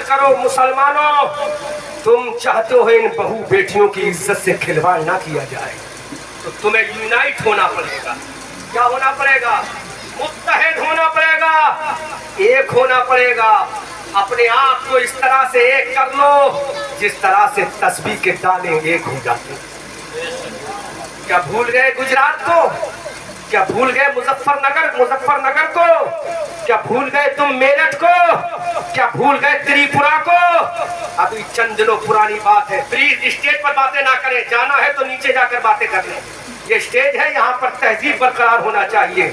कर करो। मुसलमानों, तुम चाहते हो इन बहू बेटियों की इज्जत से खिलवाड़ ना किया जाए, तो तुम्हें यूनाइट होना पड़ेगा। क्या होना पड़ेगा? मुत्तहिद होना पड़ेगा, एक होना पड़ेगा। अपने आप को इस तरह से एक कर लो जिस तरह से तस्बीह के दाने एक हो जाते हैं। क्या भूल गए गुजरात को? क्या भूल गए मुजफ्फरनगर को? क्या भूल गए तुम मेरठ को? क्या भूल गए त्रिपुरा को? अभी चंद दिनों पुरानी बात है। प्लीज स्टेज पर बातें ना करें, जाना है तो नीचे जाकर बातें कर लें। ये स्टेज है, यहाँ पर तहजीब बरकरार होना चाहिए।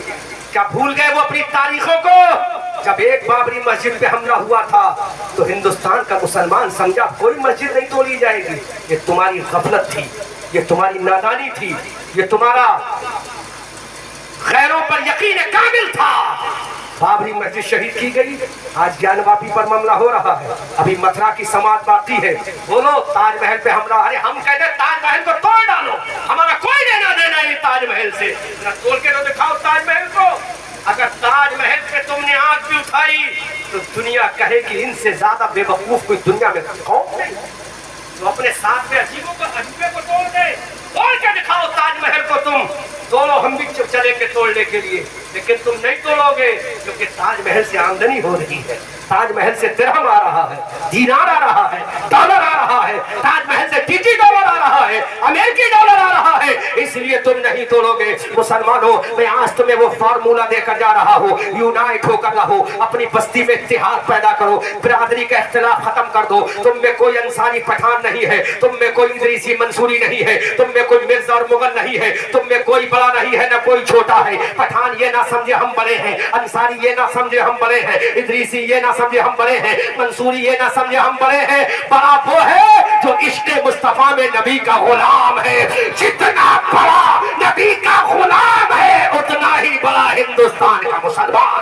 क्या भूल गए वो अपनी तारीखों को? जब एक बाबरी मस्जिद पे हमला हुआ था तो हिंदुस्तान का मुसलमान समझा कोई मस्जिद नहीं तोड़ी जाएगी। ये तुम्हारी गफलत थी, ये तुम्हारी नादानी थी, ये तुम्हारा गैरों पर यकीन कामिल था। बाबरी मस्जिद शहीद की गई, आज ज्ञानवापी पर मामला हो रहा है। अभी मथुरा की समाज बाकी है, बोलो ताजमहल पे हमला। अरे हम कहते हैं ताजमहल को तोड़ डालो, हमारा कोई लेना देना नहीं ताजमहल से। ना तोड़ के तो दिखाओ ताजमहल को। अगर ताजमहल पे तुमने आंख भी उठाई तो दुनिया कहे कि इनसे ज्यादा बेवकूफ कोई दुनिया में कौन नहीं। तो अपने साथ में अजूबे को तोड़ दे, तोड़ के दिखाओ ताजमहल को। तुम दोनों हम भी चले के तोड़ने के लिए, लेकिन तुम नहीं तोड़ोगे क्योंकि ताजमहल से आमदनी हो रही है, ताजमहल से दिरहम आ रहा है, दीनार आ रहा है, डॉलर आ रहा है, ताजमहल से टीटी डॉलर आ रहा है, अमेरिकी डॉलर आ रहा है, इसलिए तुम नहीं तोड़ोगे। मुसलमानों, मैं आज तुम्हें वो फार्मूला देकर जा रहा हूँ, यूनाइट होकर रहो, अपनी बस्ती में इत्तेहाद पैदा करो, बिरादरी का इख्तिलाफ खत्म कर दो। तुम में कोई अंसारी पठान नहीं है, तुम में कोई इदरीसी मंसूरी नहीं है, तुम में कोई मिर्जा और मुगल नहीं है, तुम में कोई बड़ा नहीं है, न कोई छोटा है। पठान ये ना समझे हम बड़े हैं, अंसारी ये ना समझे हम बड़े हैं, इदरीसी ये ना समझे हम बड़े हैं, मंसूरी ये ना समझे हम बड़े हैं। बड़ा वो है जो इश्क़ मुस्तफा में नबी का गुलाम है। जितना बड़ा नबी का गुलाम है उतना ही बड़ा हिंदुस्तान का मुसलमान।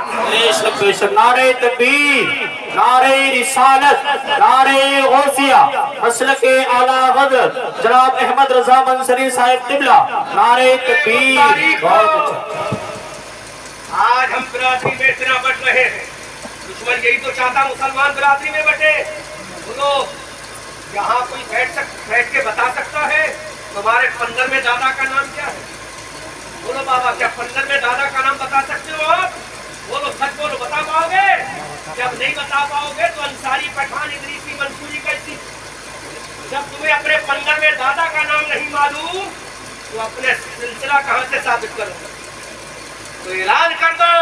नारे तकबीर, नारे रिसालत, नारे गौसिया, मसलके आला गदर जनाब अहमद रजा मंसरी साहिब क़िबला, नारे तकबीर। आज हम बिरादरी में इतना बट रहे हैं, दुश्मन यही तो चाहता मुसलमान बिरादरी में बटे। बोलो, यहाँ कोई बैठ के बता सकता है तुम्हारे 15 में दादा का नाम क्या है? बोलो बाबा, क्या 15 में दादा का नाम बता सकते हो आप? बोलो, सच बोलो, बता पाओगे? जब नहीं बता पाओगे तो अंसारी पठान इदरीसी मंसूरी कैसी? जब तुम्हें अपने 15 में दादा का नाम नहीं मालूम तो अपने सिलसिला कहाँ से साबित करोगे? तो ऐलान कर दो,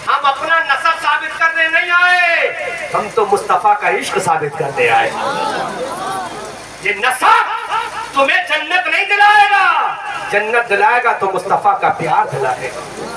हम अपना नस्ब साबित करने नहीं आए, हम तो मुस्तफा का इश्क साबित करने आए। ये नस्ब तुम्हें जन्नत नहीं दिलाएगा, जन्नत दिलाएगा तो मुस्तफा का प्यार दिलाएगा।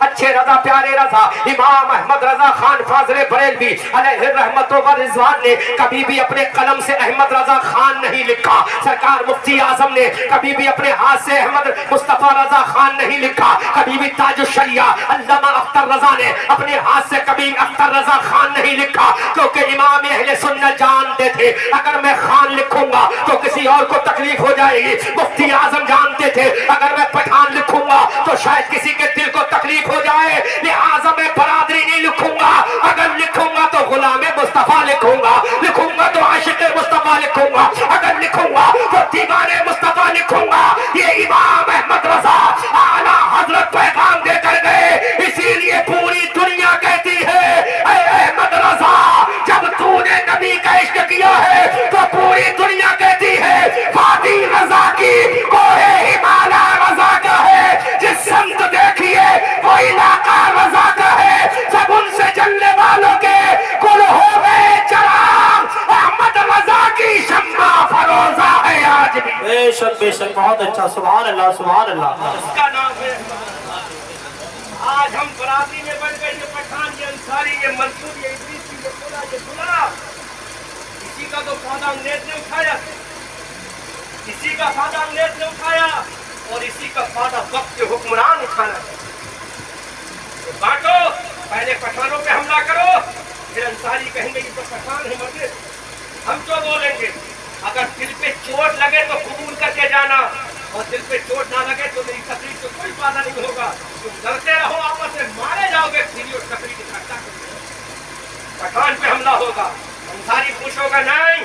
अच्छे रजा प्यारे रजा इमाम अहमद रजा खान फाजले बरेलवी अलैहि रहमतुल्लाह व रिज़वान ने कभी भी अपने कलम से अहमद रजा खान नहीं लिखा। सरकार मुफ्ती आजम ने कभी भी अपने हाथ से अहमद मुस्तफा रजा खान नहीं लिखा। कभी भी ताजुश शरिया अल्लामा अख्तर रजा ने अपने हाथ से कभी अख्तर रजा खान नहीं लिखा, क्योंकि इमाम अहले सुन्नत जानते थे अगर मैं खान लिखूंगा तो किसी और को तकलीफ हो जाएगी। मुफ्ती आजम जानते थे अगर मैं पठान लिखूंगा तो शायद किसी के दिल को तकलीफ हो जाए, लिहाजा मैं बरादरी नहीं लिखूंगा। अगर लिखूंगा तो गुलामे मुस्तफा लिखूंगा, लिखूंगा तो आशिक़े मुस्तफा लिखूंगा, अगर लिखूंगा तो दीवाने मुस्तफा लिखूंगा। ये इमाम अहमद रजा आला हजरत पैगाम देकर गए, इसीलिए पूरी दुनिया कहती है ऐ अहमद रजा जब तूने नबी का इश्क किया है तो पूरी दुनिया कहती है वादी रजा की कोई हिमालय रजा का है, जिस संत देखिए वो इलाका रजा का है, सब उनसे जलने वालों के गुल हो गए चराग, अहमद रजा की शम्मा फरोजा है आज भी। बेशक बेशक, बहुत अच्छा, सुभान अल्लाह सुभान अल्लाह। उसका नाम है। आज हम बरादरी में बन गए, ये पठान, ये अंसारी, ये मंसूर, ये इदरीसी, ये खुला, ये खुला। किसी का तो फायदा अंग्रेज ने उठाया, किसी का फायदा अंग्रेज ने उठाया और इसी का फायदा वक्त के हुक्मरान उठाना। तो बांटो, पहले पठानों पे हमला करो, फिर अंसारी कहेंगे कि तो पठान है मर्द। हम तो बोलेंगे अगर दिल पे चोट लगे तो कबूल करके जाना, और दिल पे चोट ना लगे तो मेरी तकलीफ को कोई फायदा नहीं होगा। तुम डरते रहो, आपस में मारे जाओगे, फिर और तकरीर इकट्ठा कर, पठान पे हमला होगा। अंसारी पूछोगा नहीं,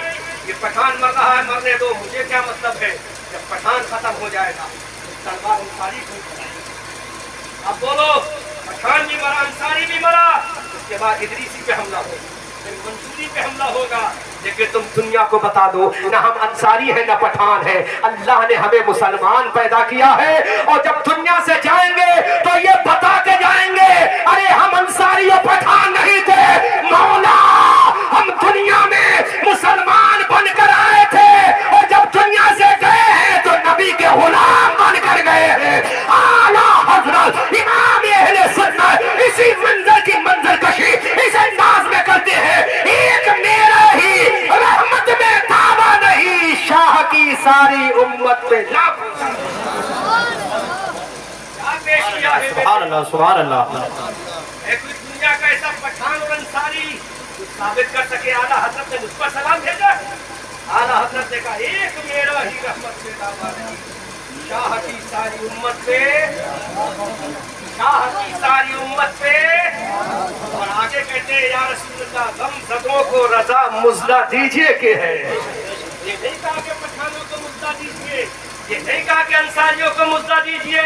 ये पठान मर रहा है, मरने दो, मुझे क्या मतलब है, जब पठान खत्म हो जाएगा तो तलवार अंसारी को चलाएगी। अब बोलो, पठान भी मरा, अंसारी भी मरा, उसके बाद इदरीसी पे हमला होगा, फिर मंसूरी पे हमला होगा। लेकिन तुम दुनिया को बता दो, ना हम अंसारी हैं ना पठान हैं, अल्लाह ने हमें मुसलमान पैदा किया है। और जब दुनिया से जाएंगे तो ये बता के जाएंगे, अरे हम अंसारी और पठान नहीं थे मौला, हम दुनिया में मुसलमान बनकर आए थे, और जब दुनिया से गए हैं तो नबी के गुलाम बनकर गए हैं। आला हजरत इमाम अहले सुन्नत इसी मंजर की मंजर कशी इस अंदाज में करते हैं, एक मेरा ही रहमत में दावा नहीं, शाह की सारी उम्मत पे लाभ। क्या पेश किया है सुभान अल्लाह, सुभान अल्लाह। एक दुनिया का ऐसा पठान और अंसारी जो साबित कर सके आला हजरत ने मुझ पर सलाम भेजा है। आला हजरत ने कहा एक मेरा ही रहमत में दावा नहीं, शाह की सारी उम्मत पे, शाह की सारी उम्मत पे। और आगे कहते हैं या रसूलुल्लाह गम ज़दों को रज़ा मुज़ला दीजिए के है। ये नहीं कहा कि पठानों को मुज़ला दीजिए, ये नहीं कहा कि अंसारियों को मुज़ला दीजिए,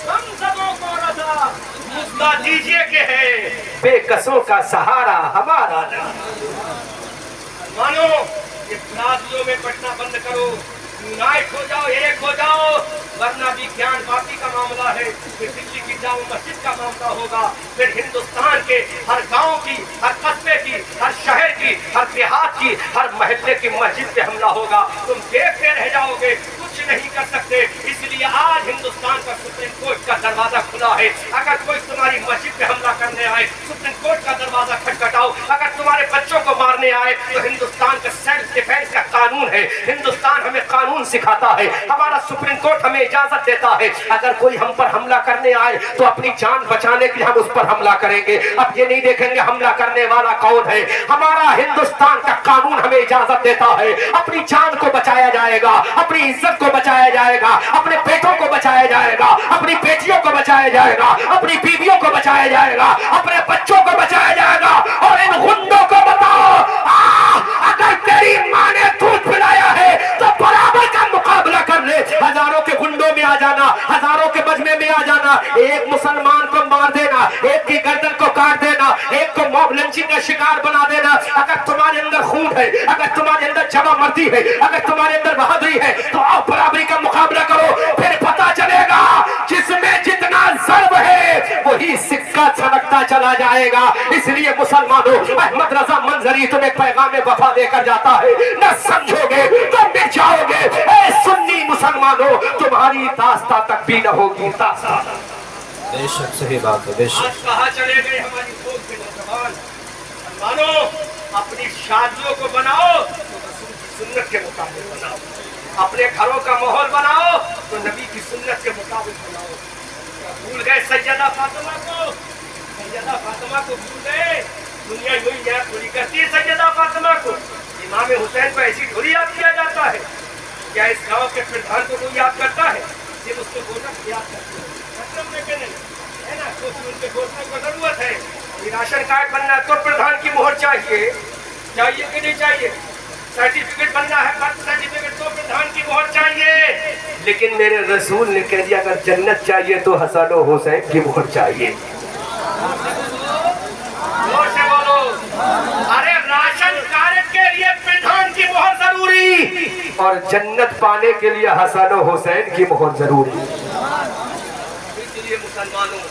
गम ज़दों को रज़ा मुज़ला दीजिए के है, बेकसों का सहारा हमारा ना। मानो ये नाजियों में पढ़ना बंद करो, यूनाइट हो जाओ, एक हो जाओ, वरना विज्ञान बाकी का मामला है, फिर दिल्ली की जाओ मस्जिद का मामला होगा, फिर हिंदुस्तान के हर गांव की, हर कस्बे की, हर शहर की, हर देहात की, हर महल्ले की मस्जिद पे हमला होगा। तुम देखते रह जाओगे, कुछ नहीं कर सकते। इसलिए आज हिंदुस्तान का सुप्रीम कोर्ट का दरवाजा खुला है, अगर कोई तुम्हारी मस्जिद पे हमला करने आए, सुप्रीम कोर्ट का दरवाजा खटखटाओ। अगर तुम्हारे बच्चों को मारने आए तो हिंदुस्तान का सेल्फ डिफेंस का कानून है, हिंदुस्तान हमें कानून सिखाता है, हमारा सुप्रीम कोर्ट हमें इजाजत देता है। अगर कोई हम पर हमला करने आए तो अपनी जान बचाने के लिए हम उस पर हमला करेंगे। अब ये नहीं देखेंगे हमला करने वाला कौन है, हमारा हिंदुस्तान का कानून हमें इजाजत देता है। अपनी जान को बचाया जाएगा, अपनी इज्जत को बचाया जाएगा, अपने बेटों को बचाया जाएगा, अपनी बेटियों को बचाया जाएगा, अपनी बीवियों को बचाया जाएगा, अपने बच्चों को बचाया जाएगा। और इन गुंडों को बताओ, अगर तेरी माँ ने दूध पिलाया है तो बराबर का मुकाबला कर ले। हजारों के गुंडों में आ जाना, हजारों के मजमे में आ जाना, एक मुसलमान को मार देना, एक की गर्दन को काट देना, एक को मॉब लिंचिंग का शिकार बना देना। अगर तुम्हारे अंदर खून है, अगर तुम्हारे अंदर जवामर्दी है, अगर तुम्हारे अंदर बहादुरी है, तो आओ बराबरी का मुकाबला करो, फिर पता चलेगा जिसमें जितना ज़र्ब है वही सिक्का चमकता चला जाएगा। इसलिए मुसलमानों, अहमद रजा मंजरी तुम्हें पैगाम वफा देकर जाता है, न समझोगे तो मिट जाओगे। ए सुन्नी मुसलमानों, तुम्हारी दास्ता तक भी न होगी दास्ता। बेशक सही बात है, बेशक। आज कहाँ चले गए हमारी सोच के नौजवान? मुसलमानों, अपनी शादियों को बनाओ तो रसूल की सुन्नत के मुताबिक बनाओ, अपने घरों का माहौल बनाओ तो नबी की सुन्नत के मुताबिक बनाओ। भूल गए सैयदा फातिमा को, सैयदा फातिमा को भूल गए। दुनिया यूं याद थोड़ी करती है सैयदा फातिमा को, इमाम हुसैन को ऐसी थोड़ी याद किया जाता है। क्या इस गांव के प्रधान को कोई याद करता है? सिर्फ उसको घोषणा याद करते हैं, मतलब में नहीं है ना, तो उनके घोषणा को जरूरत है। राशन कार्ड बनना है तो प्रधान की मोहर चाहिए, चाहिए कि नहीं चाहिए? सर्टिफिकेट बनना है, बर्थ सर्टिफिकेट, तो प्रधान की मोहर चाहिए। लेकिन मेरे रसूल ने कह दिया अगर जन्नत चाहिए तो हसन और हुसैन की मोहर चाहिए। जोर से बोलो, अरे राशन कार्ड के लिए प्रधान की मोहर जरूरी और जन्नत पाने के लिए हसन और हुसैन की मोहर जरूरी। इसलिए मुसलमानों,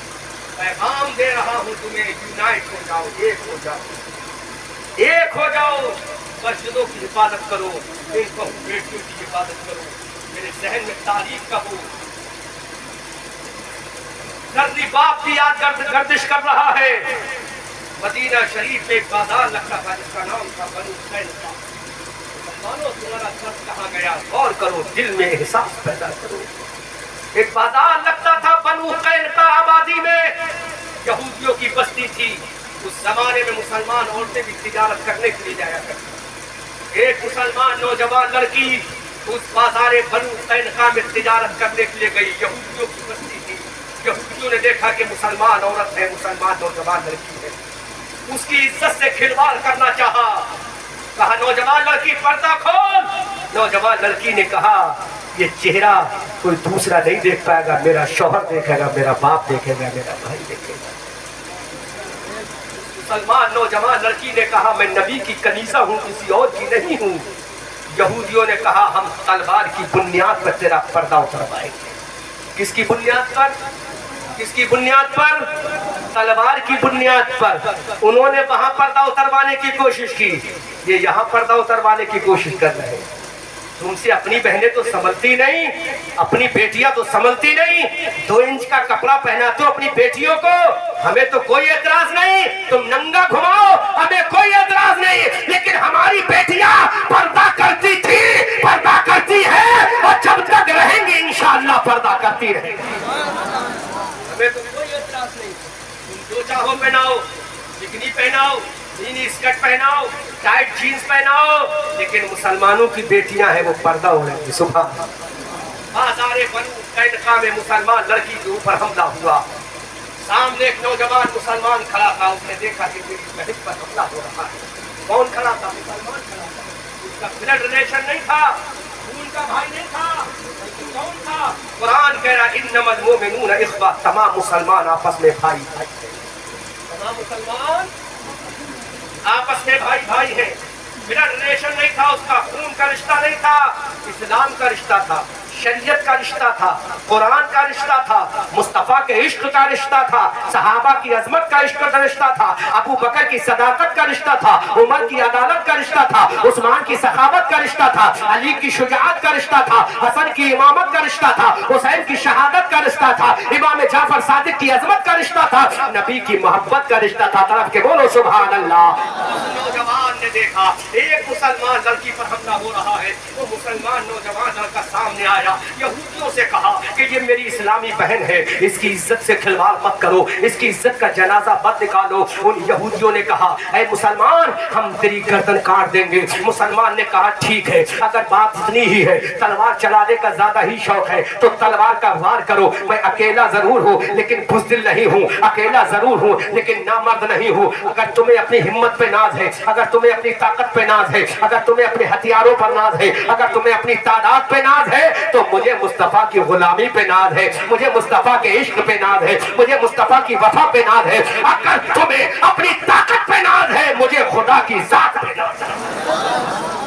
पैगाम दे रहा हूं तुम्हें, यूनाइट हो जाओ, एक हो जाओ, एक हो जाओ। मस्जिदों की हिफाजत करो, इन बेटियों की हिफाजत करो। मेरे जहन में तारीख का हो, दर्दी बाप की याद गर्दिश कर रहा है। मदीना शरीफ में एक बाजार लगता था जिसका नाम था बनु कैनुका। मानो तुम्हारा दर्द कहाँ गया, गौर करो, दिल में एहसास पैदा करो। एक बाजार लगता था बनु कैनुका आबादी में, यहूदियों की बस्ती थी। उस जमाने में मुसलमान औरतें भी तिजारत करने के लिए जाया करती। एक मुसलमान नौजवान लड़की उस बाजार बनु कैनुका में तिजारत करने के लिए गई। यहूदियों की बस्ती थी, यहूदियों ने देखा कि मुसलमान औरत है, मुसलमान नौजवान लड़की है, उसकी इज्जत से खिलवाड़ करना चाहा। कहा नौजवान लड़की पर्दा खोल। नौजवान लड़की ने कहा ये चेहरा कोई दूसरा नहीं देख पाएगा, मेरा शौहर देखेगा, मेरा बाप देखेगा, मेरा भाई देखेगा। मुसलमान नौजवान लड़की ने कहा मैं नबी की कनीज़ा हूँ, किसी और की नहीं हूँ। यहूदियों ने कहा हम तलवार की बुनियाद पर तेरा पर्दा उतरवाएंगे। किसकी बुनियाद पर? किसकी बुनियाद पर? तलवार की बुनियाद पर। उन्होंने वहां पर्दा उतरवाने की कोशिश की, ये यहाँ पर्दा उतरवाने की कोशिश कर रहे हैं। तुमसे अपनी बहनें तो संभलती नहीं, अपनी बेटियां तो संभलती नहीं। 2 इंच का कपड़ा पहनाते हो अपनी बेटियों को, हमें तो कोई एतराज नहीं, तुम नंगा घुमाओ, हमें कोई एतराज नहीं, लेकिन हमारी बेटियां पर्दा करती थी, पर्दा करती है और जब तक रहेंगी इंशाअल्लाह पर्दा करती रहेंगी। हमें तो कोई एतराज नहीं, तुम जो चाहो पहनाओ, बिकनी पहनाओ, मिनी स्कर्ट पहनाओ, टाइट जीन्स पहनाओ, लेकिन मुसलमानों की बेटियां हैं वो पर्दा ओढ़ेंगी। सुबह बाज़ारे बनु कैनुका में मुसलमान लड़की के ऊपर हमला हुआ। सामने एक नौजवान मुसलमान खड़ा था, उसने देखा कि मेरी बहन पर हमला हो रहा है। कौन खड़ा था? मुसलमान खड़ा था। उसका ब्लड रिलेशन नहीं था, खून का भाई नहीं था, कौन था? कुरान कह रहा इन्नमल मोमिनून इख्वा, तमाम मुसलमान आपस में भाई भाई हैं। तमाम मुसलमान आपस में भाई भाई है। ब्लड रिलेशन नहीं था उसका, खून का रिश्ता नहीं था, इस्लाम का रिश्ता था, शरीयत का रिश्ता था, कुरान का रिश्ता था, मुस्तफा के इश्क का रिश्ता था, सहाबा की अजमत का इश्क का रिश्ता था, अबू बकर की सदाकत का रिश्ता था, उमर की अदालत का रिश्ता था, उस्मान की सखावत का रिश्ता था, अली की शुजाअत का रिश्ता था, हसन की इमामत का रिश्ता था, हुसैन की शहादत का रिश्ता था, इमाम जाफर सादिक की अजमत का रिश्ता था, नबी की मोहब्बत का रिश्ता था। तरफ के बोलो सुभान अल्लाह। नौजवान ने देखा एक मुसलमान लड़की पर हमला हो रहा है, वो मुसलमान नौजवान लड़का सामने आया, यहूदियों से कहा कि ये मेरी इस्लामी बहन है, इसकी इज्जत से खिलवाड़ मत करो, इसकी इज्जत का जनाजा मत निकालो। उन यहूदियों ने कहा ऐ मुसलमान हम तेरी गर्दन काट देंगे। मुसलमान ने कहा ठीक है, अगर बात इतनी ही है, तलवार चलाने का ज्यादा ही शौक है तो तलवार का वार करो। मैं अकेला जरूर हूँ लेकिन बुज़दिल नहीं हूँ, अकेला जरूर हूँ लेकिन नामर्द नहीं हूँ। अगर तुम्हें अपनी हिम्मत पे नाज है, अगर तुम्हें अपनी ताकत पे नाज है, अगर तुम्हें अपने हथियारों पर नाज है, अगर तुम्हें अपनी तादाद पे नाज है, तो मुझे मुस्तफा की गुलामी पे नाज है, मुझे मुस्तफा के इश्क पे नाज है, मुझे मुस्तफा की वफा पे नाज है। अगर तुम्हें अपनी ताकत पे नाज है, मुझे खुदा की जात पे नाज है।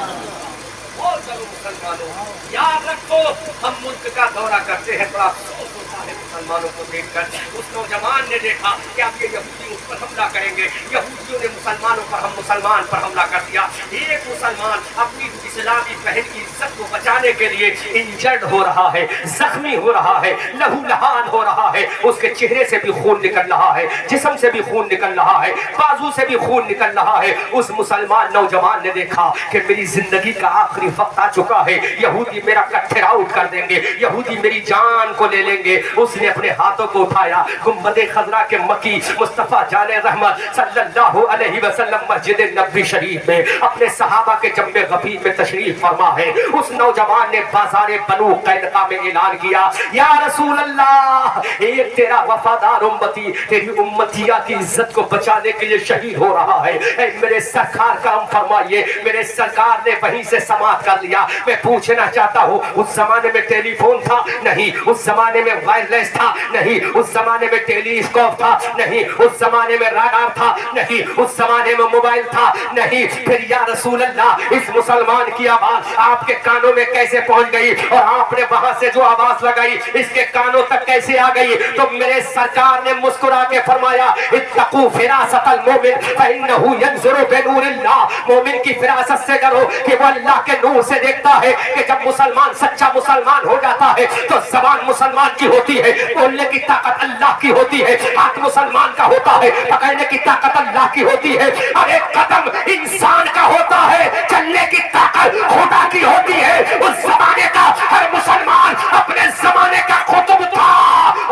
मुसलमानों याद रखो, हम मुल्क का दौरा करते हैं, बड़ा अफसोस होता है मुसलमानों को देखकर। उस नौजवान ने देखा कि अब ये यहूदी उस पर हमला करेंगे, यहूदियों ने मुसलमानों पर, हम मुसलमान पर हमला कर दिया। एक मुसलमान अपनी इस्लामी बहन की इज्जत को बचाने के लिए इंजर्ड हो रहा है, जख्मी हो रहा है, लहूलहान हो रहा है, उसके चेहरे से भी खून निकल रहा है, जिस्म से भी खून निकल रहा है, बाजू से भी खून निकल रहा है। उस मुसलमान नौजवान ने देखा कि मेरी जिंदगी का आखिरी वक्त आ चुका है, यहूदी मेरा कट्ठर आउट कर देंगे, यहूदी मेरी जान को ले लेंगे। उसने अपने हाथों को उठाया, गुंबद खजरा के मकी मुस्तफा जाने रहमत सल्लल्लाहु अलैहि वसल्लम मस्जिद नबवी शरीफ में अपने सहाबा के जम्मे गफीर में तशरीफ फरमा है। उस नौजवान ने बाजारे बनु कैनुका में ऐलान किया, या रसूल अल्लाह, एक तेरा वफादार उम्मती तेरी उम्मतिया की इज्जत को बचाने के लिए शहीद हो रहा है। मेरे सरकार का हम फरमाइए। मेरे सरकार ने वहीं से समाप्त कर लिया। मैं पूछना चाहता हूँ, उस जमाने में टेलीफोन था? नहीं। उस जमाने में वायरलेस था? नहीं। उस जमाने में टेलीस्कोप था? नहीं। उस जमाने में राडार था? नहीं। उस जमाने में मोबाइल था? नहीं। फिर या रसूल अल्लाह, इस मुसलमान की आवाज आपके कानों में कैसे पहुंच गई और आपने वहां से जो आवाज लगाई इसके कानों तक कैसे आ गई? तो मेरे सरकार ने मुस्कुरा के फरमाया, इत्तकू फिरासतल मोमिन फइन्नहु यंजुरु बिनूरिल्लाह। मोमिन की फिरासत से डरो कि वो अल्लाह के नूर से देखता है। कि जब मुसलमान सच्चा मुसलमान हो जाता है तो जबान मुसलमान की होती है, बोलने की ताकत अल्लाह की होती है, हाथ मुसलमान का होता है, पकड़ने की ताकत अल्लाह की होती है, और एक कदम इंसान का होता है, चलने की ताकत खुदा की होती है। उस जमाने का हर मुसलमान अपने जमाने का कुतुब था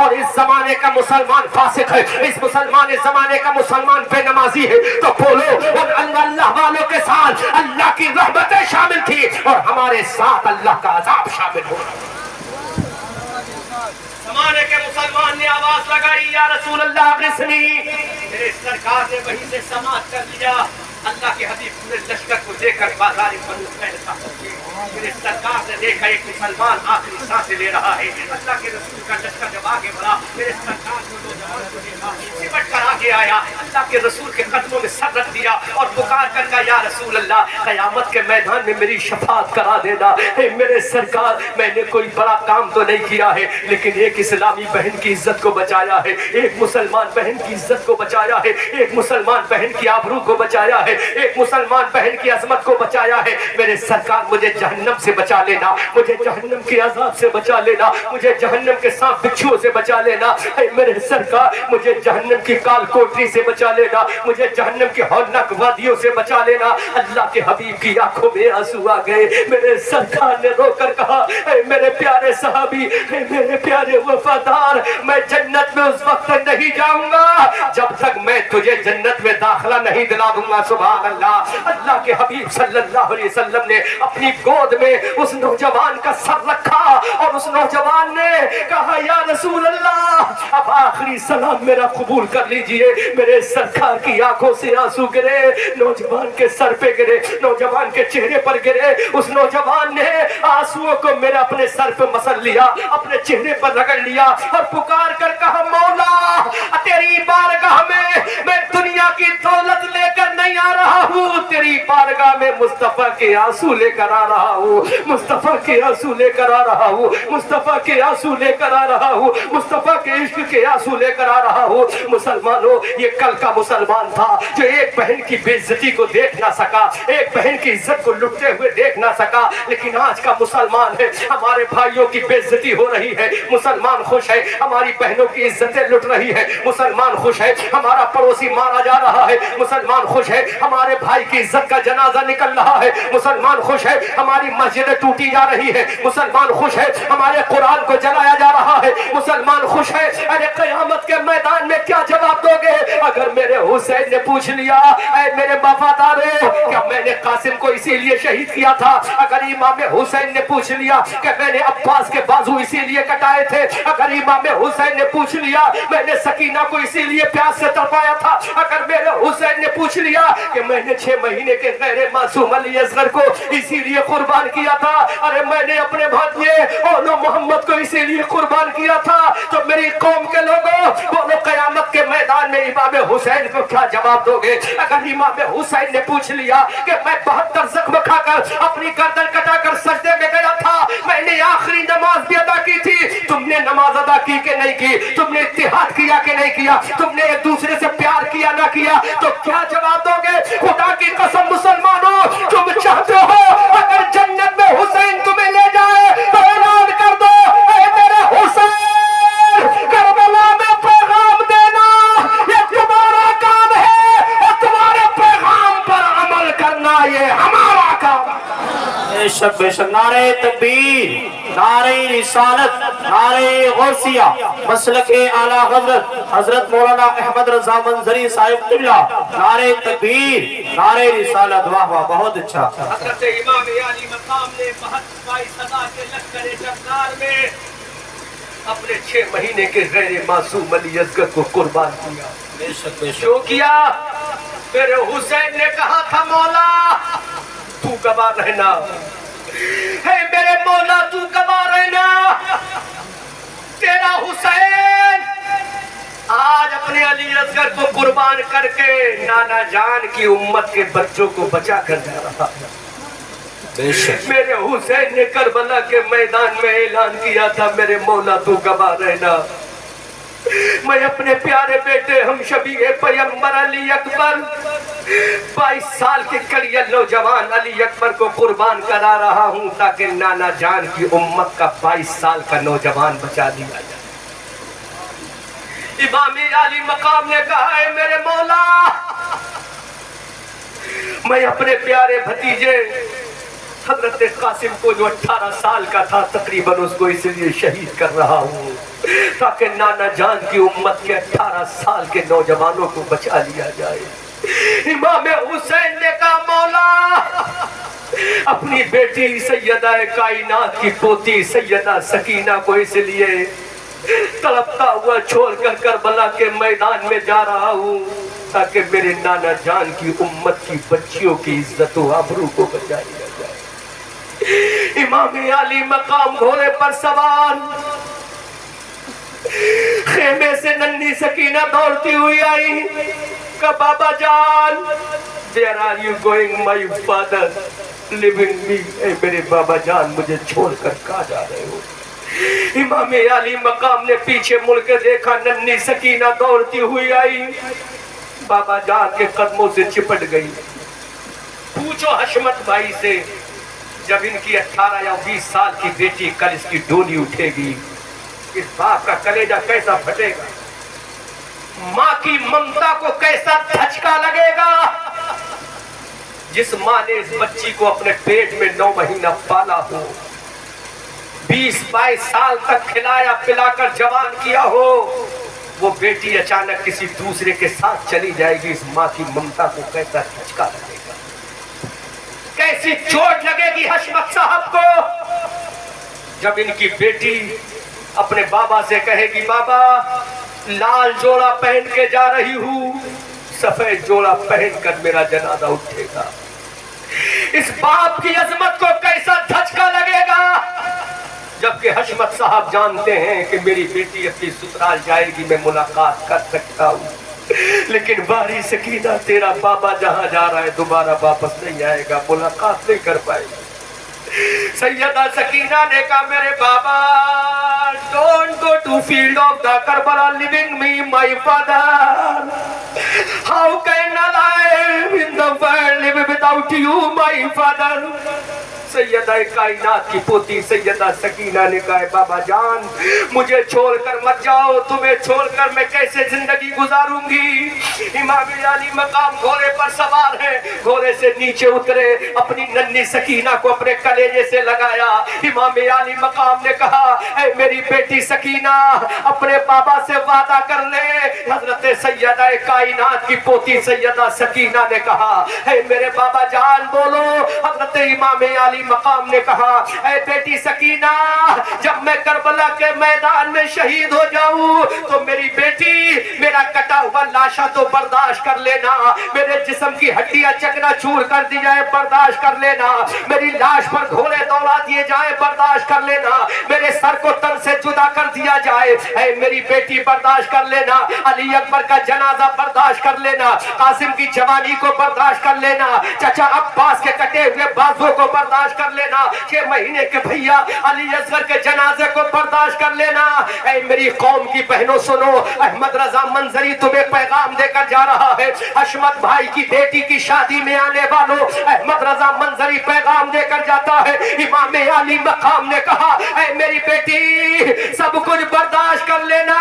और इस जमाने का मुसलमान फासिक है, इस जमाने का मुसलमान बेनमाजी है। तो बोलो, उन अल्लाह वालों के साथ अल्लाह की रहमतें शामिल थी और हमारे साथ अल्लाह का अजाब शामिल हो रहा है। زمانے کے مسلمان نے آواز لگائی یا رسول اللہ اغثنی، میرے سرکار نے وہیں سے سماعت کر لیا۔ اللہ کے حبیب پورے لشکر کو لے کر بازار بنو قینقاع پہنچے۔ میرے سرکار نے دیکھا ایک مسلمان آخری سانسیں لے رہا ہے۔ اللہ کے رسول کا لشکر جب آگے بڑھا، میرے سرکار نے نوجوان کو دیکھا، سمٹ کر آگے آیا، اللہ کے رسول کے قدموں میں سر رکھ دیا اور پکار کر کہا یا رسول اللہ قیامت کے میدان میں میری شفاعت کرا دینا۔ اے میرے سرکار، میں نے کوئی بڑا کام تو نہیں کیا ہے، لیکن ایک اسلامی بہن کی عزت کو بچایا ہے، ایک مسلمان بہن کی عزت کو بچایا ہے، ایک مسلمان بہن کی آبرو کو بچایا ہے، ایک مسلمان بہن کی عظمت کو بچایا ہے۔ میرے سرکار مجھے جہنم سے بچا لینا، مجھے جہنم کی عذاب سے بچا لینا، مجھے جہنم کے سانپ بچھو سے بچا لینا۔ اے میرے سرکار مجھے جہنم کی کال کوٹری سے بچا لینا، مجھے جہنم کی ہولناک وادیوں سے بچا لینا۔ اللہ کے حبیب کی آنکھوں میں آنسو آ گئے۔ میرے سرکار نے رو کر کہا اے میرے پیارے صحابی، اے میرے پیارے وفادار، میں جنت میں اس وقت نہیں جاؤں گا جب تک میں تجھے جنت میں داخلہ نہیں دلا دوں گا۔ سبحان اللہ۔ اللہ کے حبیب صلی اللہ علیہ وسلم نے اپنی گود میں اس نوجوان کا سر رکھا اور اس نوجوان نے کہا یا رسول اللہ اب آخری سلام میرا قبول کر لیجئے۔ میرے سرکار کی آنکھوں سے آنسو گرے، نوجوان کے سر پہ گرے، نوجوان کے چہرے پر گرے۔ اس نوجوان نے آنسوؤں کو میرے اپنے سر پہ مسل لیا، اپنے چہرے پر رگڑ لیا اور پکار کر کہا مولا تیری بارگاہ میں دنیا کی دولت لے کر نہیں آ رہا ہوں، تیری بارگاہ میں مصطفیٰ کے آنسو لے کر آ رہا ہوں، مصطفیٰ کے آنسو لے کر آ رہا ہوں، مصطفیٰ کے آنسو لے کر آ رہا ہوں، مصطفیٰ کے عشق کے آنسو لے کر آ رہا ہوں۔ مسلمانوں، یہ کل کا مسلمان تھا جو ایک بہن کی بے عزتی کو دیکھ نہ سکا، ایک بہن کی عزت کو لٹتے ہوئے دیکھ نہ سکا، لیکن آج کا مسلمان ہے، ہمارے بھائیوں کی بے عزتی ہو رہی ہے، مسلمان خوش ہے، ہماری بہنوں کی عزتیں لٹ رہی ہے، مسلمان خوش ہے، ہمارا پڑوسی مارا جا رہا ہے، مسلمان خوش ہے، ہمارے بھائی کی عزت کا جنازہ نکل رہا ہے، مسلمان خوش ہے، ہماری مسجدیں ٹوٹی جا رہی ہے، مسلمان خوش ہے، ہمارے قرآن کو جلایا جا رہا ہے، مسلمان خوش ہے۔ ارے قیامت کے میدان میں کیا جواب دو گے اگر میرے حسین نے پوچھ لیا اے میرے وفادارو کیا میں نے قاسم کو اسی لیے شہید کیا تھا؟ اگر امام حسین نے پوچھ لیا کہ میں نے عباس کے بازو اسی لیے کٹائے تھے، اگر امام حسین نے پوچھ لیا میں نے سکینہ کو اسی لیے پیاس سے تڑپایا تھا، اگر میرے حسین نے پوچھ لیا کہ میں نے 6 مہینے کے غیر معصوم علی اصغر کو اسی لیے قربان کیا تھا، ارے میں نے اپنے بھانجے اولو محمد کو اسی لیے قربان کیا تھا، تو میری قوم کے لوگوں بولو قیامت کے میدان میں امام حسین کو کیا جواب دو گے؟ اگر امام حسین نے پوچھ لیا کہ میں 72 زخم کھا کر اپنی گردن کٹا کر سجدے میں گیا تھا، میں نے آخری نماز بھی ادا کی تھی، تم نے نماز ادا کی کہ نہیں کی؟ تم نے اتحاد کیا کہ نہیں کیا؟ تم نے ایک دوسرے سے پیار کیا نہ کیا؟ تو کیا جواب دو گے؟ خدا کی قسم مسلمانوں، تم چاہتے ہو اگر جنت میں حسین تمہیں لے جائے تو اعلان کر دو اے میرے حسین کربلا میں پیغام دینا یہ تمہارا کام ہے، اور تمہارے پیغام پر عمل کرنا یہ ہمارا کام ہے۔ بے شک بے شک۔ نعرہ تکبیر، نعرہ رسالت، نعرہ غوثیہ، مسلک اعلی حضرت حضرت مولانا احمد رضا منظری صاحب قبلہ، نعرہ تکبیر، نعرہ رسالت۔ واہ واہ، بہت اچھا۔ حضرت امام علی مقام نے 22,000 کے لشکر جبار میں اپنے 6 مہینے کے غیر معصوم علی اصغر کو قربان کیا۔ بے شک بے شک۔ کیوں کیا؟ میرے حسین نے کہا تھا مولا تو گواہ رہنا، ہے میرے مولا تو گواہ رہنا، تیرا حسین آج اپنے علی اصغر کو قربان کر کے نانا جان کی امت کے بچوں کو بچا کر جا رہا ہے۔ بے شک۔ میرے حسین نے کربلا کے میدان میں اعلان کیا تھا میرے مولا تو گواہ رہنا، میں اپنے پیارے بیٹے ہم شبیہ پیغمبر علی اکبر 22 سال کے کڑیل نوجوان علی اکبر کو قربان کرا رہا ہوں تاکہ نانا جان کی امت کا 22 سال کا نوجوان بچا دیا جائے۔ امام علی مقام نے کہا ہے میرے مولا میں اپنے پیارے بھتیجے حضرت قاسم کو جو 18 سال کا تھا تقریباً اس کو اس لیے شہید کر رہا ہوں تاکہ نانا جان کی امت کے 18 سال کے نوجوانوں کو بچا لیا جائے۔ امام حسین نے کہا مولا اپنی بیٹی سیدہ کائنات کی پوتی سیدہ سکینہ کو اس لیے तड़पता हुआ छोड़कर करबला के मैदान में जा रहा हूँ ताकि मेरे नाना जान की उम्मत की बच्चियों की इज्जत व आबरू को बचाया जाए। इमाम अली मकाम घोड़े पर सवार खेमे से नन्ही सकीना दौड़ती हुई आई। का बाबा जान, Where are you going, my father? Leaving me, मेरे बाबा जान मुझे छोड़कर कहाँ जा रहे हो? इमाम अली मकाम ने पीछे मुड़ के देखा, नन्ही सकीना दौड़ती हुई आई, बाबा जान के कदमों से चिपट गई। पूछो हशमत भाई से, जब इनकी 18 या 20 साल की बेटी कल इसकी डोली उठेगी, इस बाप का कलेजा कैसा फटेगा, माँ की ममता को कैसा धचका लगेगा। जिस माँ ने इस बच्ची को अपने पेट में 9 महीना पाला हो, 20-22 साल तक खिलाया पिलाकर जवान किया हो, वो बेटी अचानक किसी दूसरे के साथ चली जाएगी, इस माँ की ममता को कैसा धचका लगेगा, कैसी चोट लगेगी हशमत साहब को। जब इनकी बेटी अपने बाबा से कहेगी, बाबा लाल जोड़ा पहन के जा रही हूँ, सफेद जोड़ा पहनकर मेरा जनाजा उठेगा, इस बाप की अजमत को कैसा धचका लगेगा। जबकि हशमत साहब जानते हैं कि मेरी बेटी अपनी ससुराल जाएगी, मैं मुलाकात कर सकता हूँ, लेकिन बारी सकीना तेरा बाबा जहाँ जा रहा है दोबारा वापस नहीं आएगा, मुलाकात नहीं कर पाएगा। सैयदा सकीना ने कहा, मेरे बाबा, don't go to field of the Karbala leaving me, my father. How can I live in the world live without you, my father? Syeda कायनात की पोती सैयदा सकीना ने कहा, बाबा जान मुझे छोड़कर मत जाओ, तुम्हें छोड़कर मैं कैसे जिंदगी गुजारूंगी। इमाम अली मकाम घोड़े पर सवार है, घोड़े से नीचे उतरे, अपनी नन्ही सकीना को अपने कलेजे से लगाया। इमाम अली मकाम ने कहा, ऐ मेरी बेटी सकीना, अपने बाबा से वादा कर ले। हजरत सैयदा कायनात की पोती सैयदा सकीना ने कहा, ऐ मेरे बाबा जान बोलो। हजरत इमाम अली मकाम ने कहा, ऐ बेटी सकीना, जब मैं करबला के मैदान में शहीद हो जाऊं तो मेरी बेटी मेरा कटा हुआ लाशा तो बर्दाश्त कर लेना, मेरे जिस्म की हड्डियां चकनाचूर कर दी जाए बर्दाश्त कर लेना, मेरी लाश पर घोड़े दौड़ा दिए जाए बर्दाश्त कर लेना, मेरे सर को तन से जुदा कर दिया जाए, ऐ मेरी बेटी बर्दाश्त कर लेना, अली अकबर का जनाजा बर्दाश्त कर लेना, कासिम की जवानी को बर्दाश्त कर लेना, चाचा अब्बास के कटे हुए बाजुओं को बर्दाश्त कर लेना, 6 महीने के भैया अली असगर के जनाजे को बर्दाश्त कर लेना। ऐ मेरी कौम की बहनों सुनो, अहमद रजा मंजरी तुम्हें पैगाम देकर जा रहा है। हशमत भाई की बेटी की शादी में आने वालों, अहमद रजा मंजरी पैगाम देकर जाता है। इमाम अली मकाम ने कहा, ऐ मेरी बेटी सब कुछ बर्दाश्त कर लेना,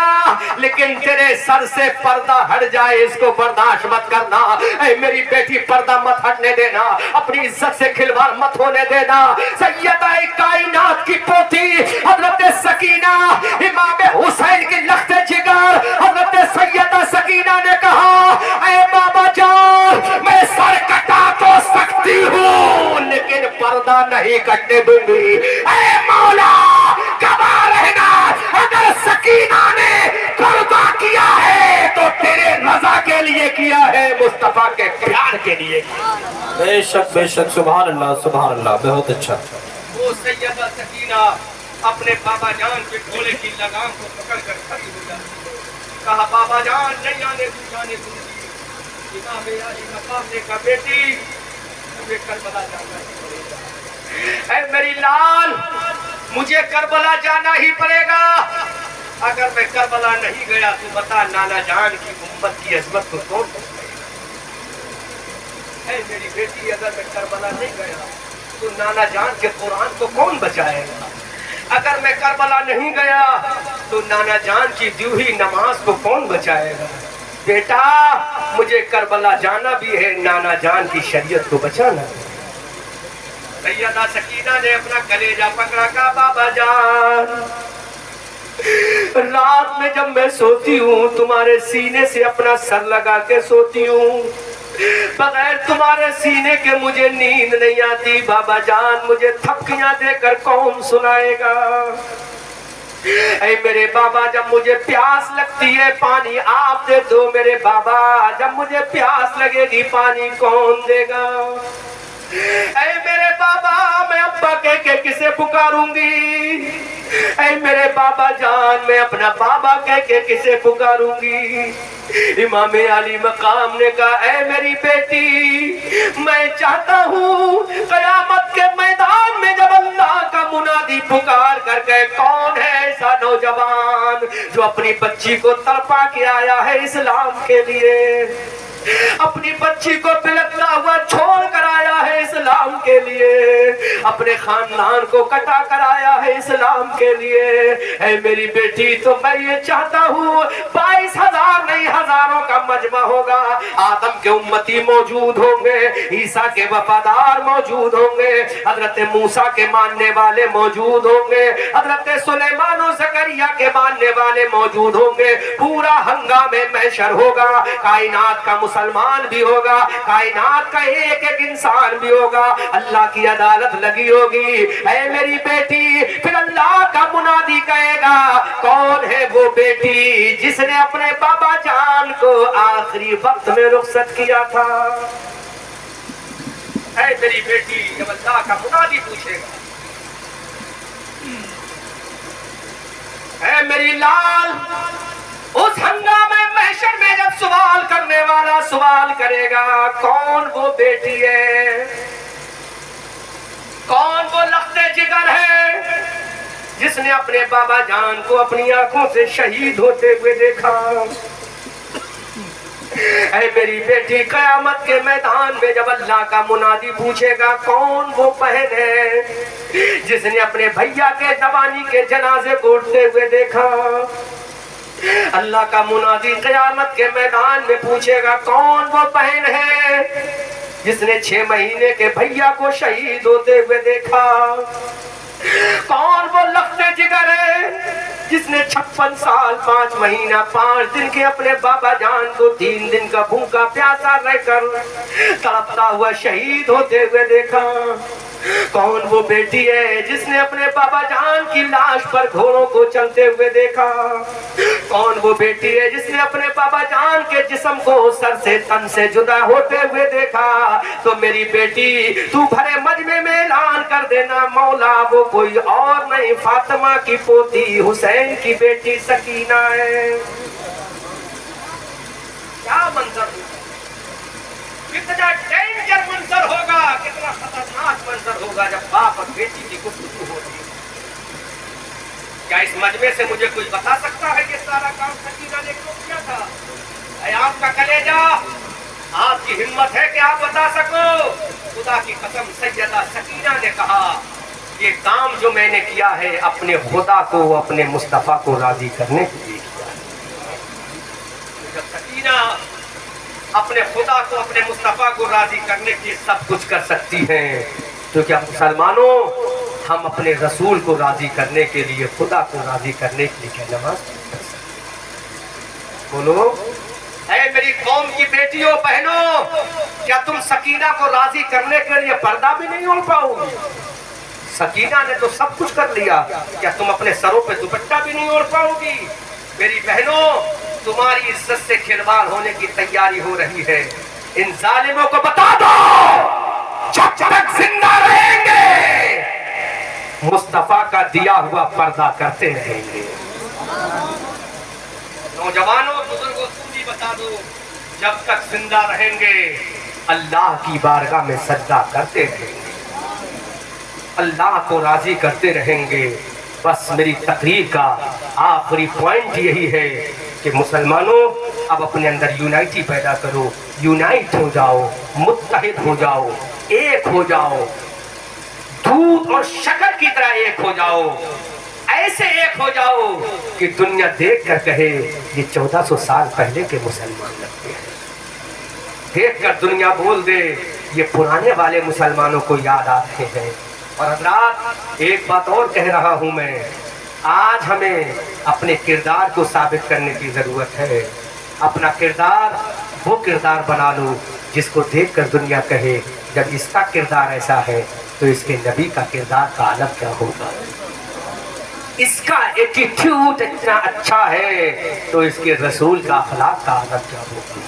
लेकिन तेरे सर से पर्दा हट जाए इसको बर्दाश्त मत करना। ऐ मेरी बेटी पर्दा मत हटने देना, अपनी इज्जत से खिलवाड़ मत होने देना। सैयदा कायनात की पोती हजरत सकीना, इमाम हुसैन की लख्ते जिगर हजरत सैयदा सकीना ने कहा, ऐ बाबा जान मैं सर कटा तो सकती हूँ लेकिन पर्दा नहीं कटने दूंगी। ऐ मौला गवाह रहना, अगर सकीना ने पर्दा किया है तो तेरे रजा के लिए किया है, मुस्तफा के प्यार के लिए। बेशक बेशक, सुभान अल्लाह सुभान अल्लाह, बहुत अच्छा। वो सैयदा सकीना अपने बाबा जान के घोड़े की लगाम को पकड़कर खड़ी हो जाती, कहा बाबा जान नहीं आने दूंगी। इमाम अली मकाम ने कहा, बेटी मुझे करबला जाना ही पड़ेगा। ऐ मेरी लाल, मुझे करबला जाना ही पड़ेगा। अगर मैं करबला नहीं गया तो बता नाना जान की उम्मत की अजमत को कौन बचाएगा। ऐ मेरी बेटी, अगर मैं करबला नहीं गया तो नाना जान के कुरान को कौन बचाएगा। अगर मैं करबला नहीं गया तो नाना जान की दी हुई नमाज को कौन बचाएगा। बेटा मुझे करबला जाना भी है, नाना जान की शरीयत को बचाना है। सैयदा सकीना ने अपना कलेजा पकड़ा, का बाबा जान रात में जब मैं सोती हूँ तुम्हारे सीने से अपना सर लगा के सोती हूँ, बगैर तुम्हारे सीने के मुझे नींद नहीं आती। बाबा जान मुझे थपकियां देकर कौन सुनाएगा। اے میرے بابا جب مجھے پیاس لگتی ہے پانی آپ دے دو میرے بابا، جب مجھے پیاس لگے گی پانی کون دے گا؟ اے میرے بابا میں ابا کہہ کے کسے پکاروں گی؟ اے میرے بابا جان میں اپنا بابا کہہ کے کسے پکاروں گی؟ امام علی مقام نے کہا اے میری بیٹی میں چاہتا ہوں قیامت کے میدان میں جب اللہ کا منادی پکار کر کے کون ہے ایسا نوجوان جو اپنی بچی کو تڑپا کے آیا ہے اسلام کے لیے، اپنی بچی کو بلکتا ہوا چھوڑ کر آیا ہے اسلام کے لیے، اپنے خاندان کو کٹا کر آیا ہے اسلام کے لیے۔ اے میری بیٹی تو میں یہ چاہتا ہوں 22,000 نہیں ہزاروں کا مجمع ہوگا، آدم کے امتی موجود ہوں گے، عیسیٰ کے وفادار موجود ہوں گے، حضرت موسیٰ کے ماننے والے موجود ہوں گے، حضرت سلیمان و زکریا کے ماننے والے موجود ہوں گے، پورا ہنگامے محشر ہوگا، کائنات کا مسلمان بھی ہوگا، کائنات کا ایک ایک انسان بھی ہوگا، اللہ کی عدالت لگی ہوگی۔ اے میری بیٹی پھر اللہ کا منادی کہے گا کون ہے وہ بیٹی جس نے اپنے بابا جان کو آخری وقت میں رخصت کیا تھا؟ اے میری بیٹی جب اللہ کا منادی پوچھے گا، اے میری لال اس ہنگامے محشر میں جب سوال کرنے والا سوال کرے گا کون وہ بیٹی ہے، کون وہ لخت جگر ہے جس نے اپنے بابا جان کو اپنی آنکھوں سے شہید ہوتے ہوئے دیکھا؟ اے میری بیٹی قیامت کے میدان میں جب اللہ کا منادی پوچھے گا کون وہ بہن ہے جس نے اپنے بھیا کے جوانی کے جنازے کو اٹھتے ہوئے دیکھا؟ اللہ کا منادی قیامت کے میدان میں پوچھے گا کون وہ بہن ہے جس نے 6 مہینے کے بھیا کو شہید ہوتے ہوئے دیکھا؟ کون وہ لخت جگر ہے جس نے 56 سال 5 مہینہ 5 دن کے اپنے بابا جان کو 3 دن کا بھوکا پیاسا رہ کر تڑپتا ہوا شہید ہوتے ہوئے دیکھا؟ کون وہ بیٹی ہے جس نے اپنے بابا جان کی لاش پر گھوڑوں کو چلتے ہوئے دیکھا؟ کون وہ بیٹی ہے جس نے اپنے بابا جان کے جسم کو سر سے تن سے جدا ہوتے ہوئے دیکھا؟ تو میری بیٹی تو بھرے مجمع میں اعلان کر دینا مولا وہ کوئی اور نہیں فاطمہ کی پوتی حسین کی بیٹی سکینہ ہے۔ کیا منظر ہوگا، کتنا ڈینجر منظر ہوگا، کتنا خطرناک منظر ہوگا جب باپ اور بیٹی کی گفتگو ہوگی۔ کیا اس مجمع سے مجھے کوئی بتا سکتا ہے کہ سارا کام سکینہ نے کیوں کیا تھا؟ اے آپ کا کلیجہ، آپ کی ہمت ہے کہ آپ بتا سکو؟ خدا کی قسم سیدہ سکینہ نے کہا یہ کام جو میں نے کیا ہے اپنے خدا کو اپنے مصطفیٰ کو راضی کرنے کے لیے کیا ہے۔ جب سکینہ اپنے خدا کو اپنے مصطفیٰ کو راضی کرنے کے لیے سب کچھ کر سکتی ہیں تو کیا مسلمانوں ہم اپنے رسول کو راضی کرنے کے لیے خدا کو راضی کرنے کے لیے کیا نماز پڑھ سکتے ہیں؟ بولو اے میری قوم کی بیٹیوں بہنوں، کیا تم سکینہ کو راضی کرنے کے لیے پردہ بھی نہیں اوڑھ پاؤ گی؟ سکینہ نے تو سب کچھ کر لیا، کیا تم اپنے سروں پہ دوپٹہ بھی نہیں اوڑھ پاؤ گی؟ میری بہنوں تمہاری عزت سے کھلواڑ ہونے کی تیاری ہو رہی ہے۔ ان ظالموں کو بتا دو جب تک زندہ رہیں گے مصطفیٰ کا دیا ہوا پردہ کرتے رہیں گے۔ نوجوانوں بزرگوں تم بھی بتا دو جب تک زندہ رہیں گے اللہ کی بارگاہ میں سجدہ کرتے رہیں گے، اللہ کو راضی کرتے رہیں گے۔ بس میری تقریر کا آخری پوائنٹ یہی ہے کہ مسلمانوں اب اپنے اندر یونائٹی پیدا کرو، یونائٹ ہو جاؤ، متحد ہو جاؤ، ایک ہو جاؤ، دودھ اور شکر کی طرح ایک ہو جاؤ، ایسے ایک ہو جاؤ کہ دنیا دیکھ کر کہے یہ 1400 سال پہلے کے مسلمان لگتے ہیں، دیکھ کر دنیا بول دے یہ پرانے والے مسلمانوں کو یاد آتے ہیں۔ اور حضرات ایک بات اور کہہ رہا ہوں میں، آج ہمیں اپنے کردار کو ثابت کرنے کی ضرورت ہے۔ اپنا کردار وہ کردار بنا لو جس کو دیکھ کر دنیا کہے جب اس کا کردار ایسا ہے تو اس کے نبی کا کردار کا عالم کیا ہوگا۔ اس کا ایٹیٹیوڈ اتنا اچھا ہے تو اس کے رسول کا اخلاق کا عادت کیا ہوگا.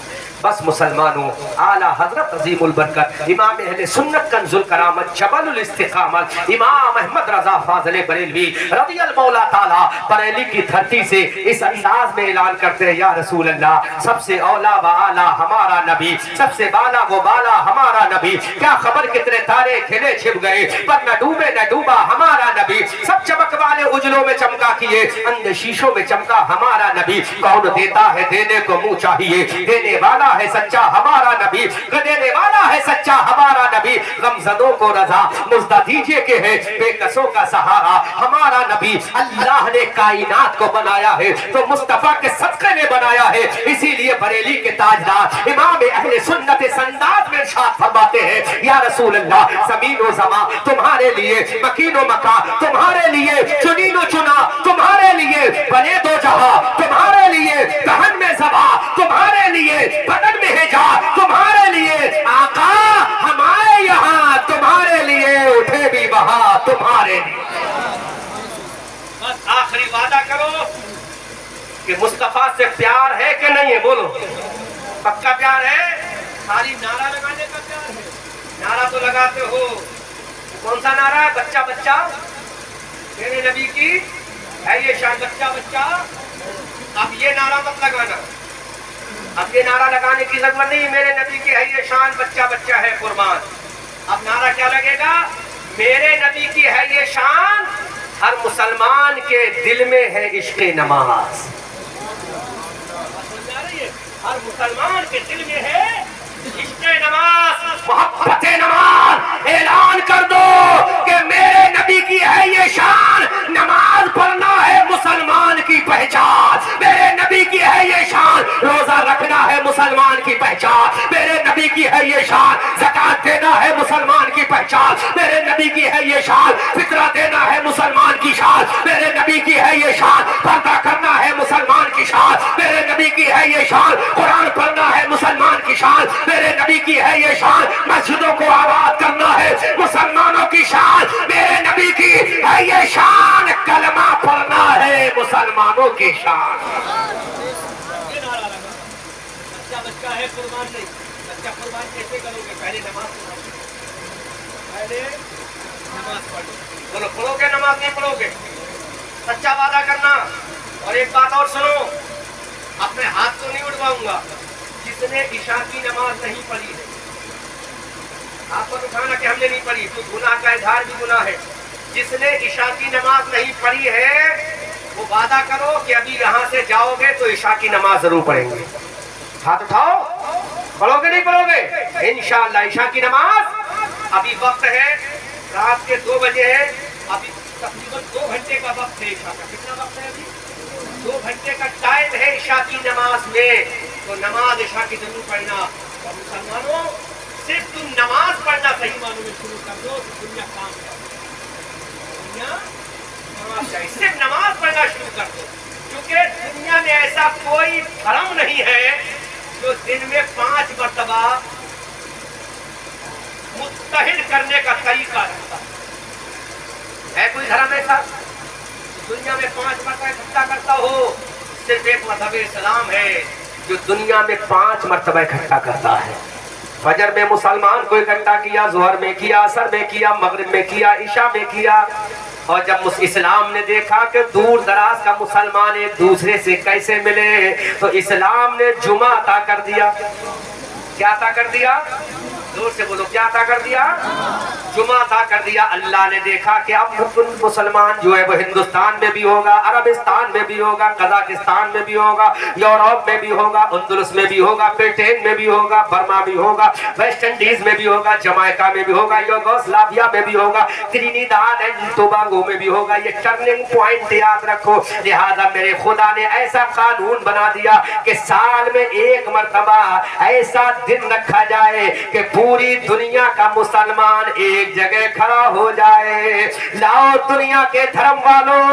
بس مسلمانوں، اعلیٰ حضرت عظیم البرکت امام اہل سنت کنز الکرامت جبل الاستقامت امام احمد رضا فاضل بریلوی رضی اللہ تعالیٰ بریلی کی دھرتی سے اس انداز میں اعلان کرتے ہیں، یا رسول اللہ، سب سے اولا و اعلیٰ ہمارا نبی، سب سے بالا و بالا ہمارا نبی. کیا خبر کتنے تارے کھلے چھپ گئے پر نہ ڈوبے نہ ڈوبا ہمارا نبی. سب چمک والے اجلوں میں چمکا کیے، اندھ شیشوں میں چمکا ہمارا نبی. کون دیتا ہے دینے کو منہ چاہیے، دینے والا ہے سچا ہمارا نبی، دینے والا ہے سچا ہمارا نبی. غمزدوں کو رضا مزدہ دیجئے کہ ہے بے کسوں کا سہارا ہمارا نبی. اللہ نے کائنات کو بنایا ہے تو مصطفیٰ کے صدقے میں بنایا ہے. اسی لیے بریلی کے تاجدار امام اہل سنت سنداد میں ارشاد فرماتے ہیں، یا رسول اللہ، زمین و زمان تمہارے لیے، مکین و مکان تمہارے لیے، چنین و چنا تمہارے لیے، بنے دو جہاں تمہارے لیے، دہن میں زبان تمہارے لیے، بدن میں حجاب تمہارے لیے. آقا ہم آئے یہاں تمہارے لیے، اٹھے بھی وہاں تمہارے لیے. بس آخری وعدہ کرو کہ مصطفیٰ سے پیار ہے کہ نہیں ہے؟ بولو، پکا پیار ہے؟ خالی نعرہ لگانے کا پیار ہے؟ نعرہ تو لگاتے ہو، کون سا نعرہ ہے؟ بچہ بچہ میرے نبی کی ہے یہ شان، بچہ بچہ. اب یہ نعرہ مت لگانا، اب یہ نعرہ لگانے کی ضرورت نہیں، میرے نبی کی ہے یہ شان، بچہ بچہ ہے قربان. اب نعرہ کیا لگے گا؟ میرے نبی کی ہے یہ شان، ہر مسلمان کے دل میں ہے عشق نماز. ہر مسلمان کے دل میں ہے عشق نماز، محبت نماز. اعلان کر دو کہ میرے نبی کی ہے یہ شان، نماز پڑھنا ہے مسلمان کی پہچان. میرے نبی کی ہے یہ شان، روزہ رکھنا ہے مسلمان کی پہچان. میرے نبی کی ہے یہ شان، زکات دینا ہے مسلمان کی پہچان. میرے نبی کی ہے یہ شان، فطرہ دینا ہے مسلمان کی شان. میرے نبی کی ہے یہ شان، پردہ کرنا ہے مسلمان کی شان. میرے نبی کی ہے یہ شان، قرآن پڑھنا ہے مسلمان کی شان. میرے نبی کی ہے یہ شان، مسجدوں کو آباد کرنا ہے مسلمانوں کی شان. میرے نبی کی ہے یہ شان، کلمہ پڑھنا ہے مسلمانوں کی شان. بچہ بچہ ہے قربان نہیں. بچہ قربان کیسے کرو گے؟ پہلے نماز پڑھو، پہلے نماز پڑھو. بولو، پڑھو گے نماز نہیں پڑھو گے؟ سچا وعدہ کرنا. اور ایک بات اور سنو، اپنے ہاتھ تو نہیں اٹھواؤں گا جس نے عشاء کی نماز نہیں پڑھی ہے. آپ کو اٹھانا کہ ہم نے نہیں پڑھی، تو گناہ کا اظہار بھی گناہ ہے. جس نے عشاء کی نماز نہیں پڑھی ہے وہ وعدہ کرو کہ ابھی یہاں سے جاؤ گے تو عشاء کی نماز ضرور پڑھیں گے. ہاتھ اٹھاؤ، پڑھو گے نہیں پڑھو گے؟ انشاءاللہ عشاء کی نماز ابھی وقت ہے، رات کے 2 بجے ہے، ابھی تقریباً 2 گھنٹے کا وقت ہے. عشاء کا کتنا وقت ہے؟ ابھی 2 گھنٹے کا ٹائم ہے عشاء کی نماز میں. تو نماز عشاء کی ضرور پڑھنا. اور مسلمانوں، صرف تم نماز پڑھنا صحیح معنوں میں شروع کر دو تو دنیا کام کرے. دنیا نماز چاہیے، صرف نماز پڑھنا شروع کر دو. کیونکہ دنیا میں ایسا کوئی دھرم نہیں ہے جو دن میں 5 مرتبہ متحد کرنے کا طریقہ رہتا ہے. کوئی دھرم ایسا دنیا میں 5 مرتبہ اکٹھا کرتا ہو؟ صرف ایک مذہب اسلام ہے جو دنیا میں 5 مرتبہ اکٹھا کرتا ہے. فجر میں مسلمان کو اکٹھا کیا، ظہر میں کیا، عصر میں کیا، مغرب میں کیا، عشاء میں کیا. اور جب اسلام نے دیکھا کہ دور دراز کا مسلمان ایک دوسرے سے کیسے ملے تو اسلام نے جمعہ عطا کر دیا. کیا عطا کر دیا؟ زور سے بولو، کیا عطا کر دیا؟ جمعہ عطا کر دیا. اللہ نے دیکھا کہ اب مسلمان جو ہے وہ ہندوستان میں بھی ہوگا، عربستان میں بھی ہوگا، قزاقستان میں بھی ہوگا، یورپ میں بھی ہوگا، اندلس میں بھی ہوگا، برٹین میں بھی ہوگا، برما بھی ہوگا، ویسٹ انڈیز میں بھی ہوگا، جمائکا میں بھی ہوگا، یوگوسلاویا میں بھی ہوگا، ٹرینیڈاڈ اینڈ ٹوباگو میں بھی ہوگا. یہ ٹرننگ پوائنٹ یاد رکھو. لہذا میرے خدا نے ایسا قانون بنا دیا کہ سال میں 1 مرتبہ ایسا دن رکھا جائے کہ पूरी दुनिया का मुसलमान एक जगह खड़ा हो जाए। लाओ दुनिया के धर्म वालों,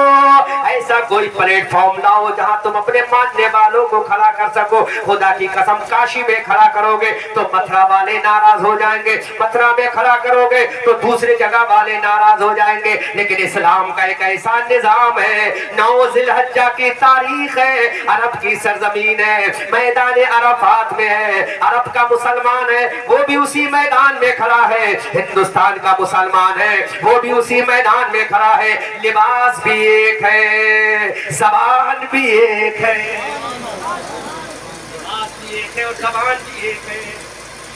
ऐसा कोई प्लेटफॉर्म लाओ जहां तुम अपने मानने वालों को खड़ा कर सको। खुदा की कसम काशी में खड़ा करोगे तो मथुरा वाले नाराज हो जाएंगे, मथुरा में खड़ा करोगे तो दूसरी जगह वाले नाराज हो जाएंगे। लेकिन इस्लाम का एक ऐसा निजाम है, 9 जिलहज्जा की तारीख है, अरब की सरजमीन है, मैदान अरफात में है, अरब का मुसलमान है वो भी उसी मैदान में खड़ा है, हिंदुस्तान का मुसलमान है वो भी उसी मैदान में खड़ा है। लिबास भी एक है, ज़बान भी एक है, लिबास भी एक है और ज़बान भी एक है।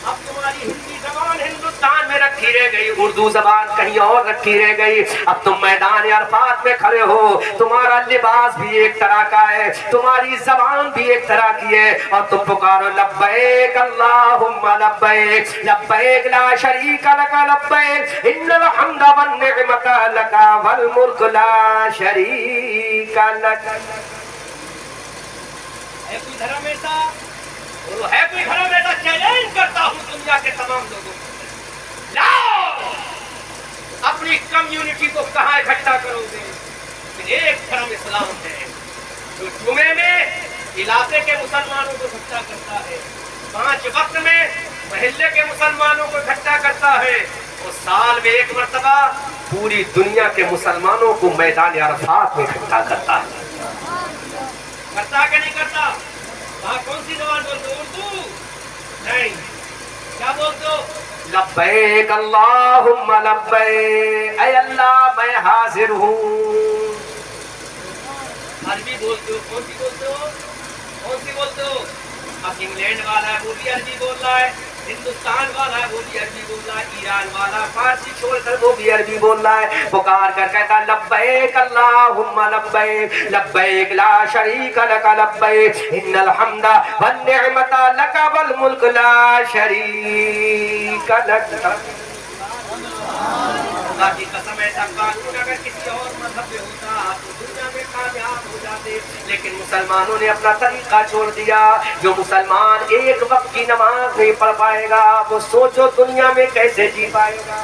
अब तुम्हारी हिंदी जबान हिंदुस्तान में रखी रह गई, उर्दू जबान कहीं और रखी रह गई। अब तुम मैदान अरफात में खड़े हो, तुम्हारा लिबास भी एक तरह का है, तुम्हारी जबान भी एक तरह की है और तुम पुकारो लब्बैक अल्लाहुम्मा लब्बैक, लब्बैक ला शरीक लक लब्बैक, इन्नल हम्दा वन निअमता लक वल मुल्क ला शरीक लक। है कोई धर्म ऐसा, वो है कोई धर्म ऐसा? चैलेंज करता हूं दुनिया के तमाम लोगों को, लाओ अपनी कम्युनिटी को कहां इकट्ठा करोगे? एक धर्म इस्लाम है जो जुमे में इलाके के मुसलमानों को इकट्ठा करता है, 5 वक्त में महल्ले के मुसलमानों को इकट्ठा करता है और साल में एक मर्तबा पूरी दुनिया के मुसलमानों को मैदान अरफात में इकट्ठा करता है। करता कि नहीं करता? वहाँ कौन सी जबान बोलते हो? उर्दू नहीं, क्या बोलते हो? लब्बैक अल्लाहुम्मा लब्बैक, ऐ अल्लाह मैं हाजिर हूँ। अरबी बोलते हो? कौन सी बोलते हो? कौन सी बोलते हो? अब इंग्लैंड वाला है वो भी अरबी बोल रहा है, हिंदुस्तान वाला है वो भी अरबी बोल रहा है, ईरान वाला फारसी छोड़कर वो भी अरबी बोल रहा है। पुकार कर कहता लब्बैक अल्लाहुम्मा लब्बैक, लब्बैक ला शरीक लक लब्बैक, इन्नल हम्दा वन निअमता लक वल मुल्क ला शरीक लक। खुदा की कसम ऐसा कानून अगर किसी और मजहब में होता तो दुनिया में कामयाब हो जाते, लेकिन मुसलमानों ने अपना तरीका छोड़ दिया। जो मुसलमान एक वक्त की नमाज नहीं पढ़ पाएगा वो सोचो दुनिया में कैसे जी पाएगा।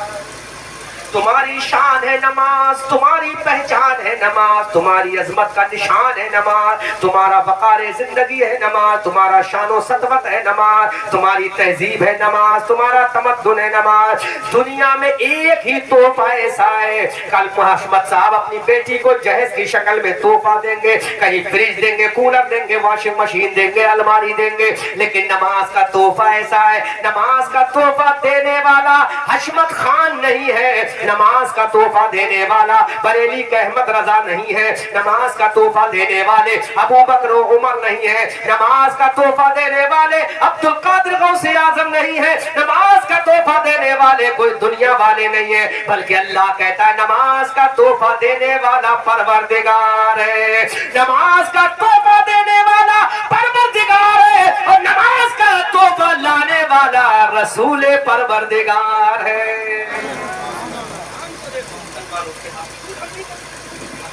तुम्हारी शान है नमाज, तुम्हारी पहचान है नमाज, तुम्हारी अजमत का निशान है नमाज, तुम्हारा वक़ार जिंदगी है नमाज, तुम्हारा शानो सतवत है नमाज, तुम्हारी तहजीब है नमाज, तुम्हारा तमद्दुन है नमाज। दुनिया में एक ही तोहफा ऐसा है, कल मुहम्मद साहब अपनी बेटी को जहेज की शक्ल में तोहफा देंगे, कहीं फ्रिज देंगे, कूलर देंगे, वॉशिंग मशीन देंगे, अलमारी देंगे, लेकिन नमाज का तोहफा ऐसा है, नमाज का तोहफा देने वाला हशमत खान नहीं है, नमाज का तोहफा देने वाला बरेली के अहमद रजा नहीं है, नमाज का तोहफा देने वाले अबू बकर उमर नहीं है, नमाज का तोहफा देने वाले अब्दुल कादिर गौसे आजम नहीं है, नमाज का तोहफा देने वाले कोई दुनिया वाले नहीं है, बल्कि अल्लाह कहता है नमाज का तोहफा देने वाला परवरदिगार है, नमाज का तोहफा देने वाला परवरदिगार है और नमाज का तोहफा लाने वाला रसूल परवरदिगार है।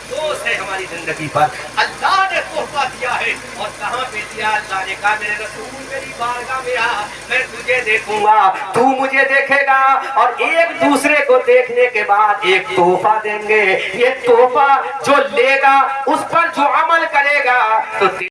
अफसोस है हमारी जिंदगी पर, अल्लाह ने तोहफा दिया है और कहाँ पे दिया? अल्लाह ने कहा मेरे रसूल मेरी बारगाह में आ, मैं तुझे देखूंगा, तू मुझे देखेगा और एक दूसरे को देखने के बाद एक तोहफा देंगे। ये तोहफा जो लेगा उस पर जो अमल करेगा तो